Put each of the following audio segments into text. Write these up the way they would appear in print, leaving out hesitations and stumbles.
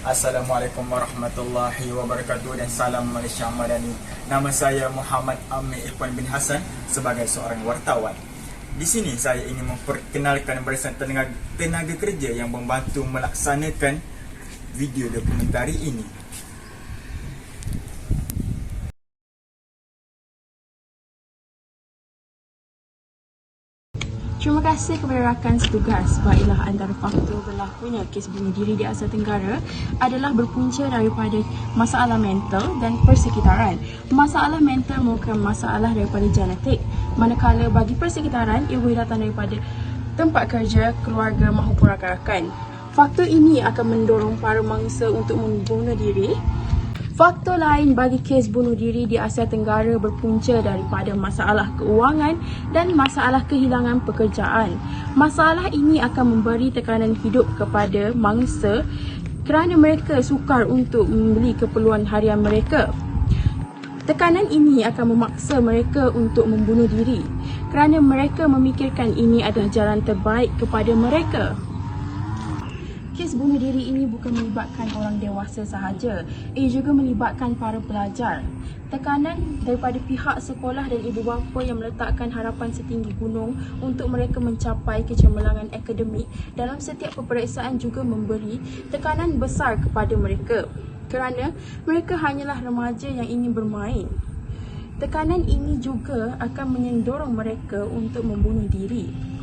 Assalamualaikum warahmatullahi wabarakatuh dan salam Malaysia Madani. Nama saya Muhammad Amir Irfan bin Hassan sebagai seorang wartawan. Di sini saya ingin memperkenalkan barisan tenaga kerja yang membantu melaksanakan video dokumentari ini. Terima kasih kepada rakan setugas. Baiklah, antara faktor berlakunya kes bunuh diri di Asia Tenggara adalah berpunca daripada masalah mental dan persekitaran. Masalah mental merupakan masalah daripada genetik, manakala bagi persekitaran ia boleh datang daripada tempat kerja, keluarga maupun rakan-rakan. Faktor ini akan mendorong para mangsa untuk membunuh diri. Faktor lain bagi kes bunuh diri di Asia Tenggara berpunca daripada masalah keuangan dan masalah kehilangan pekerjaan. Masalah ini akan memberi tekanan hidup kepada mangsa kerana mereka sukar untuk membeli keperluan harian mereka. Tekanan ini akan memaksa mereka untuk membunuh diri kerana mereka memikirkan ini adalah jalan terbaik kepada mereka. Kes bunuh diri ini bukan melibatkan orang dewasa sahaja, ia juga melibatkan para pelajar. Tekanan daripada pihak sekolah dan ibu bapa yang meletakkan harapan setinggi gunung untuk mereka mencapai kecemerlangan akademik dalam setiap peperiksaan juga memberi tekanan besar kepada mereka kerana mereka hanyalah remaja yang ingin bermain. Tekanan ini juga akan mendorong mereka untuk membunuh diri.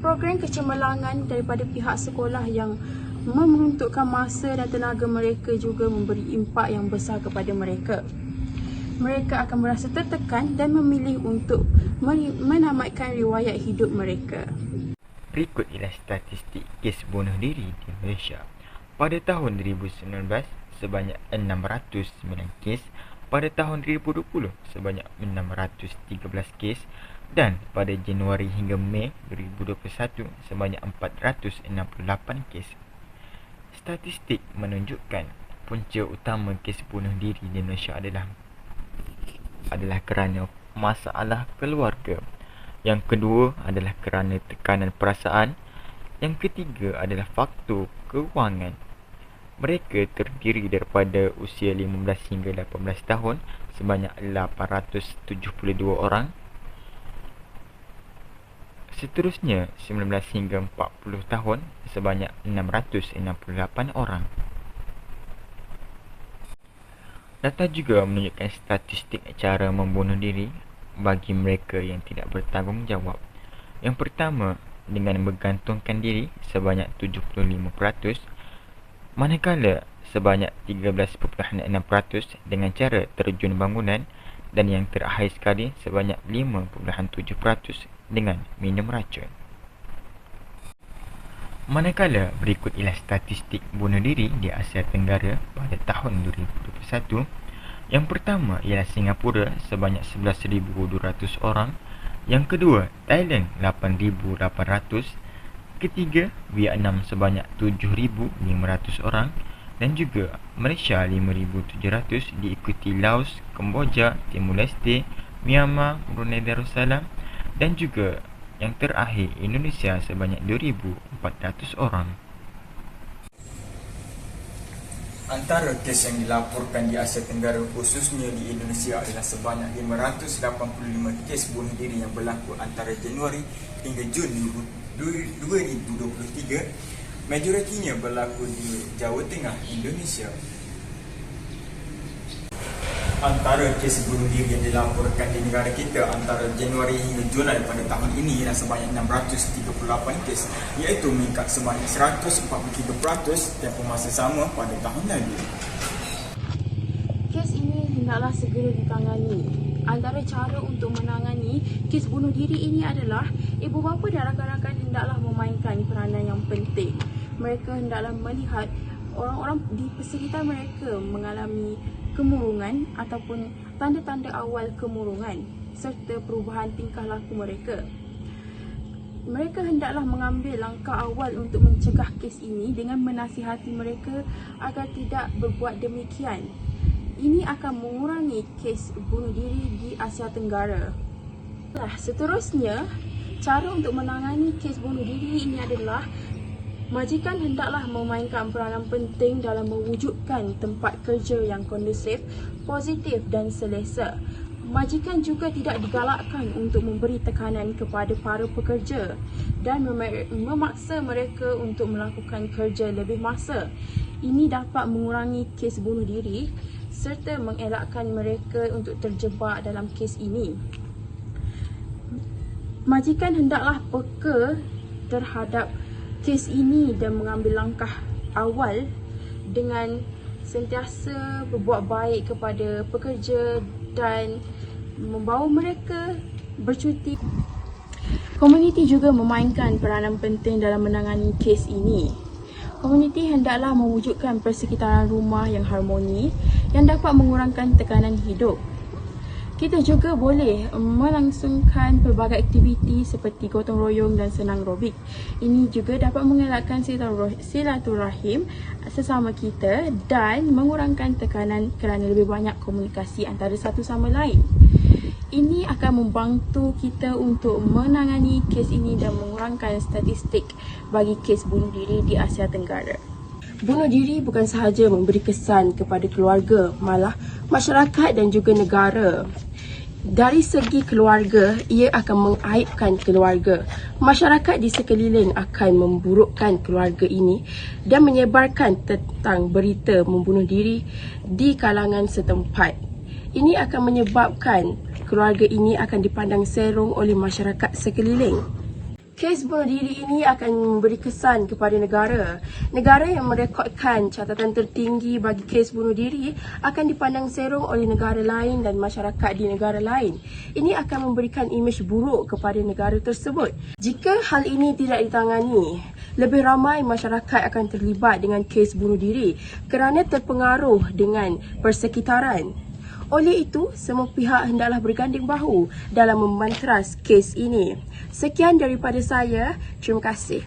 Program kecemerlangan daripada pihak sekolah yang memeruntukkan masa dan tenaga mereka juga memberi impak yang besar kepada mereka. Mereka akan merasa tertekan dan memilih untuk menamatkan riwayat hidup mereka. Berikut ialah statistik kes bunuh diri di Malaysia. Pada tahun 2019, sebanyak 609 kes. Pada tahun 2020, sebanyak 613 kes. Dan pada Januari hingga Mei 2021, sebanyak 468 kes. Statistik menunjukkan punca utama kes bunuh diri di Malaysia adalah kerana masalah keluarga. Yang kedua adalah kerana tekanan perasaan. Yang ketiga adalah faktor kewangan. Mereka terdiri daripada usia 15 hingga 18 tahun sebanyak 872 orang. Seterusnya 19 hingga 40 tahun sebanyak 668 orang. Data juga menunjukkan statistik cara membunuh diri bagi mereka yang tidak bertanggungjawab. Yang pertama, dengan bergantungkan diri sebanyak 75%, manakala sebanyak 13.6% dengan cara terjun bangunan, dan yang terakhir sekali sebanyak 5.7% dengan minum racun. Manakala berikut ialah statistik bunuh diri di Asia Tenggara pada tahun 2021. Yang pertama ialah Singapura sebanyak 11,200 orang. Yang kedua, Thailand 8,800. Ketiga, Vietnam sebanyak 7,500 orang. Dan juga Malaysia 5,700, diikuti Laos, Kemboja, Timur Leste, Myanmar, Brunei Darussalam, dan juga yang terakhir Indonesia sebanyak 2,400 orang. Antara kes yang dilaporkan di Asia Tenggara khususnya di Indonesia adalah sebanyak 585 kes bunuh diri yang berlaku antara Januari hingga Jun 2023. Majoritinya berlaku di Jawa Tengah, Indonesia. Antara kes bunuh diri yang dilaporkan di negara kita antara Januari hingga Julai pada tahun ini ialah sebanyak 638 kes, iaitu meningkat sebanyak 143% tempoh masa sama pada tahun lalu. Kes ini hendaklah segera ditangani. Antara cara untuk menangani kes bunuh diri ini adalah ibu bapa dan rakan-rakan hendaklah memainkan peranan yang penting. Mereka hendaklah melihat orang-orang di sekitar mereka mengalami kemurungan ataupun tanda-tanda awal kemurungan serta perubahan tingkah laku mereka. Mereka hendaklah mengambil langkah awal untuk mencegah kes ini dengan menasihati mereka agar tidak berbuat demikian. Ini akan mengurangi kes bunuh diri di Asia Tenggara. Seterusnya, cara untuk menangani kes bunuh diri ini adalah Majikan hendaklah memainkan peranan penting dalam mewujudkan tempat kerja yang kondusif, positif dan selesa. Majikan juga tidak digalakkan untuk memberi tekanan kepada para pekerja dan memaksa mereka untuk melakukan kerja lebih masa. Ini dapat mengurangi kes bunuh diri serta mengelakkan mereka untuk terjebak dalam kes ini. Majikan hendaklah peka terhadap kes ini dan mengambil langkah awal dengan sentiasa berbuat baik kepada pekerja dan membawa mereka bercuti. Komuniti juga memainkan peranan penting dalam menangani kes ini. Komuniti hendaklah mewujudkan persekitaran rumah yang harmoni yang dapat mengurangkan tekanan hidup. Kita juga boleh melangsungkan pelbagai aktiviti seperti gotong royong dan senang robik. Ini juga dapat mengelakkan silaturahim sesama kita dan mengurangkan tekanan kerana lebih banyak komunikasi antara satu sama lain. Ini akan membantu kita untuk menangani kes ini dan mengurangkan statistik bagi kes bunuh diri di Asia Tenggara. Bunuh diri bukan sahaja memberi kesan kepada keluarga, malah masyarakat dan juga negara. Dari segi keluarga, ia akan mengaibkan keluarga. Masyarakat di sekeliling akan memburukkan keluarga ini dan menyebarkan tentang berita membunuh diri di kalangan setempat. Ini akan menyebabkan keluarga ini akan dipandang serong oleh masyarakat sekeliling. Kes bunuh diri ini akan memberi kesan kepada negara. Negara yang merekodkan catatan tertinggi bagi kes bunuh diri akan dipandang serong oleh negara lain dan masyarakat di negara lain. Ini akan memberikan imej buruk kepada negara tersebut. Jika hal ini tidak ditangani, lebih ramai masyarakat akan terlibat dengan kes bunuh diri kerana terpengaruh dengan persekitaran. Oleh itu, semua pihak hendaklah berganding bahu dalam memantras kes ini. Sekian daripada saya. Terima kasih.